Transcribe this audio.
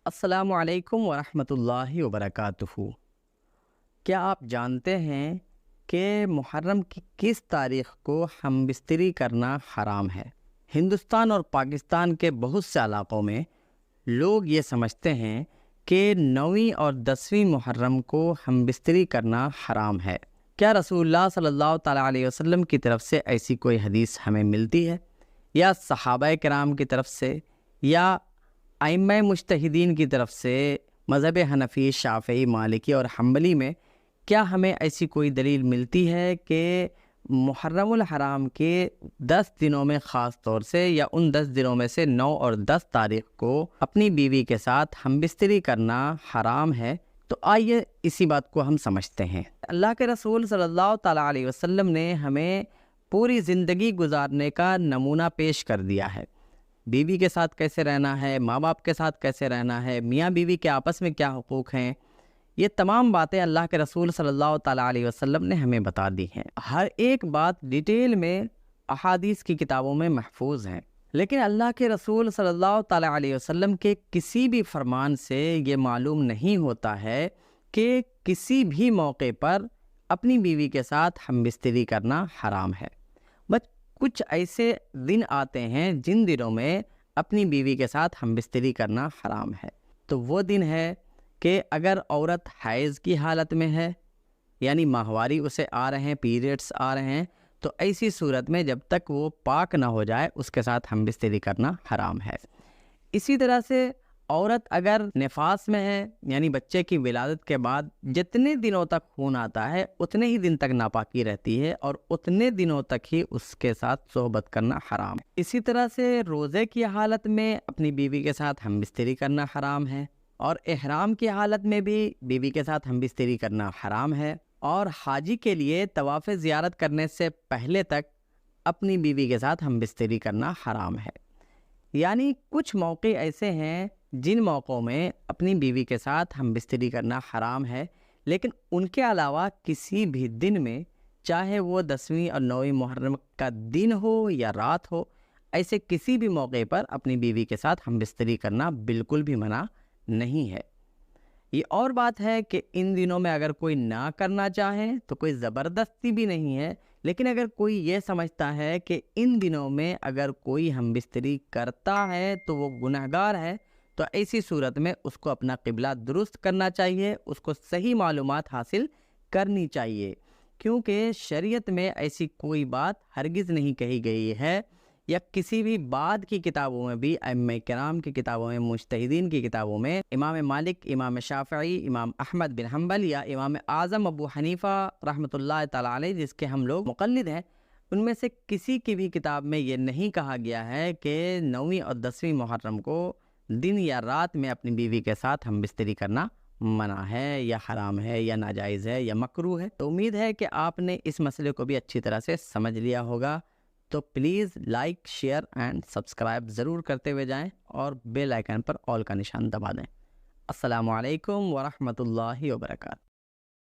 السلام علیکم ورحمۃ اللہ وبرکاتہ۔ کیا آپ جانتے ہیں کہ محرم کی کس تاریخ کو ہم بستری کرنا حرام ہے؟ ہندوستان اور پاکستان کے بہت سے علاقوں میں لوگ یہ سمجھتے ہیں کہ 9ویں اور 10ویں محرم کو ہم بستری کرنا حرام ہے۔ کیا رسول اللہ صلی اللہ تعالیٰ علیہ وسلم کی طرف سے ایسی کوئی حدیث ہمیں ملتی ہے، یا صحابہ کرام کی طرف سے، یا ائمہ مجتہدین کی طرف سے مذہب حنفی، شافعی، مالکی اور حنبلی میں کیا ہمیں ایسی کوئی دلیل ملتی ہے کہ محرم الحرام کے 10 دنوں میں خاص طور سے، یا ان 10 دنوں میں سے 9 اور 10 تاریخ کو اپنی بیوی کے ساتھ ہم بستری کرنا حرام ہے؟ تو آئیے اسی بات کو ہم سمجھتے ہیں۔ اللہ کے رسول صلی اللہ تعالیٰ علیہ وسلم نے ہمیں پوری زندگی گزارنے کا نمونہ پیش کر دیا ہے۔ بیوی کے ساتھ کیسے رہنا ہے، ماں باپ کے ساتھ کیسے رہنا ہے، میاں بیوی کے آپس میں کیا حقوق ہیں، یہ تمام باتیں اللہ کے رسول صلی اللہ تعالیٰ علیہ وسلم نے ہمیں بتا دی ہیں۔ ہر ایک بات ڈیٹیل میں احادیث کی کتابوں میں محفوظ ہیں، لیکن اللہ کے رسول صلی اللہ تعالیٰ علیہ وسلم کے کسی بھی فرمان سے یہ معلوم نہیں ہوتا ہے کہ کسی بھی موقع پر اپنی بیوی کے ساتھ ہم بستری کرنا حرام ہے۔ بس کچھ ایسے دن آتے ہیں جن دنوں میں اپنی بیوی کے ساتھ ہم بستری کرنا حرام ہے۔ تو وہ دن ہے کہ اگر عورت حیض کی حالت میں ہے، یعنی ماہواری اسے آ رہے ہیں، پیریڈز آ رہے ہیں، تو ایسی صورت میں جب تک وہ پاک نہ ہو جائے اس کے ساتھ ہم بستری کرنا حرام ہے۔ اسی طرح سے عورت اگر نفاس میں ہے، یعنی بچے کی ولادت کے بعد جتنے دنوں تک خون آتا ہے اتنے ہی دن تک ناپاکی رہتی ہے، اور اتنے دنوں تک ہی اس کے ساتھ صحبت کرنا حرام ہے۔ اسی طرح سے روزے کی حالت میں اپنی بیوی کے ساتھ ہم بستری کرنا حرام ہے، اور احرام کی حالت میں بھی بیوی کے ساتھ ہم بستری کرنا حرام ہے، اور حاجی کے لیے طواف زیارت کرنے سے پہلے تک اپنی بیوی کے ساتھ ہم بستری کرنا حرام ہے۔ یعنی کچھ موقع ایسے ہیں جن موقعوں میں اپنی بیوی کے ساتھ ہم بستری کرنا حرام ہے، لیکن ان کے علاوہ کسی بھی دن میں، چاہے وہ 10ویں اور 9ویں محرم کا دن ہو یا رات ہو، ایسے کسی بھی موقع پر اپنی بیوی کے ساتھ ہم بستری کرنا بالکل بھی منع نہیں ہے۔ یہ اور بات ہے کہ ان دنوں میں اگر کوئی نہ کرنا چاہے تو کوئی زبردستی بھی نہیں ہے، لیکن اگر کوئی یہ سمجھتا ہے کہ ان دنوں میں اگر کوئی ہم بستری کرتا ہے تو وہ گنہگار ہے، تو ایسی صورت میں اس کو اپنا قبلہ درست کرنا چاہیے، اس کو صحیح معلومات حاصل کرنی چاہیے، کیونکہ شریعت میں ایسی کوئی بات ہرگز نہیں کہی گئی ہے، یا کسی بھی بعد کی کتابوں میں بھی، ائمہ کرام کی کتابوں میں، مجتہدین کی کتابوں میں، امام مالک، امام شافعی، امام احمد بن حنبل یا امام اعظم ابو حنیفہ رحمۃ اللہ تعالیٰ علیہ جس کے ہم لوگ مقلد ہیں، ان میں سے کسی کی بھی کتاب میں یہ نہیں کہا گیا ہے کہ 9ویں اور 10ویں محرم کو دن یا رات میں اپنی بیوی کے ساتھ ہم بستری کرنا منع ہے، یا حرام ہے، یا ناجائز ہے، یا مکروہ ہے۔ تو امید ہے کہ آپ نے اس مسئلے کو بھی اچھی طرح سے سمجھ لیا ہوگا۔ تو please like, share and subscribe ضرور کرتے ہوئے جائیں، اور بیل آئیکن پر آل کا نشان دبا دیں۔ السلام علیکم ورحمۃ اللہ وبرکاتہ۔